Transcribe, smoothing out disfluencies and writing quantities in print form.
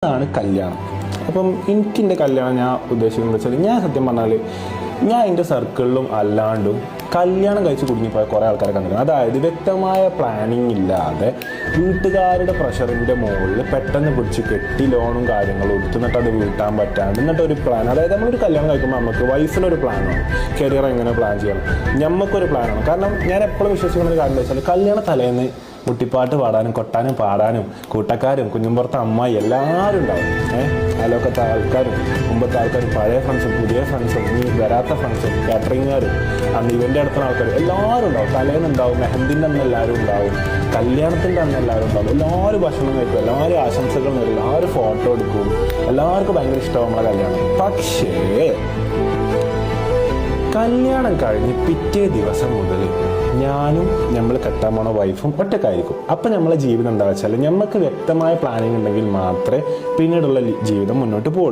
ആണ് കല്യാണം. അപ്പം എൻ്റെ കല്യാണം ഞാൻ ഉദ്ദേശിക്കുന്നത് വെച്ചാൽ, ഞാൻ സത്യം പറഞ്ഞാൽ ഞാൻ എൻ്റെ സർക്കിളിലും അല്ലാണ്ടും കല്യാണം കഴിച്ച് കുടുങ്ങിപ്പോയ കുറേ ആൾക്കാരെ കണ്ടിട്ടുണ്ട്. അതായത് വ്യക്തമായ പ്ലാനിങ് ഇല്ലാതെ വീട്ടുകാരുടെ പ്രഷറിൻ്റെ മുകളിൽ പെട്ടെന്ന് പിടിച്ച് കെട്ടി ലോണും കാര്യങ്ങളും എടുത്തിട്ട് അത് വീട്ടാൻ പറ്റാണ്ട് എന്നിട്ട് ഒരു പ്ലാൻ, അതായത് നമ്മളൊരു കല്യാണം കഴിക്കുമ്പോൾ നമുക്ക് വൈഫിനൊരു പ്ലാനാണ്, കരിയർ എങ്ങനെ പ്ലാൻ ചെയ്യണം, ഞമ്മക്കൊരു പ്ലാനാണ്. കാരണം ഞാൻ എപ്പോഴും വിശ്വസിക്കുന്ന ഒരു കാര്യം എന്താ വെച്ചാൽ, കല്യാണ തലേന്ന് മുട്ടിപ്പാട്ട് പാടാനും കൊട്ടാനും പാടാനും കൂട്ടക്കാരും കുഞ്ഞുമ്പുറത്തെ അമ്മായി എല്ലാവരും ഉണ്ടാവും. അയലോക്കത്തെ ആൾക്കാരും മുമ്പത്തെ ആൾക്കാരും പഴയ ഫ്രണ്ട്സും പുതിയ ഫ്രണ്ട്സും ഇനി വരാത്ത ഫ്രണ്ട്സും കാറ്ററിങ്ങുകാരും അന്ന് ഇവൻ്റെ അടുത്തുള്ള ആൾക്കാരും എല്ലാവരും ഉണ്ടാവും. തലേന്നുണ്ടാവും, മെഹന്തിൻ്റെ അന്ന് എല്ലാവരും ഉണ്ടാവും, കല്യാണത്തിൻ്റെ അന്ന് എല്ലാവരും ഉണ്ടാവും. എല്ലാവരും ഭക്ഷണം കഴിക്കും, എല്ലാവരും ആശംസകൾ നേരും, എല്ലാവരും ഫോട്ടോ എടുക്കും, എല്ലാവർക്കും ഭയങ്കര ഇഷ്ടമാണ് നമ്മളെ കല്യാണം. പക്ഷേ കല്യാണം കഴിഞ്ഞ് പിറ്റേ ദിവസം മുതൽ ഞാനും നമ്മൾ കെട്ടാൻ പോണ വൈഫും ഒറ്റക്കായിരിക്കും. അപ്പം നമ്മളെ ജീവിതം എന്താ വെച്ചാൽ, നമുക്ക് വ്യക്തമായ പ്ലാനിങ് ഉണ്ടെങ്കിൽ മാത്രമേ പിന്നീടുള്ള ജീവിതം മുന്നോട്ട് പോകുള്ളൂ.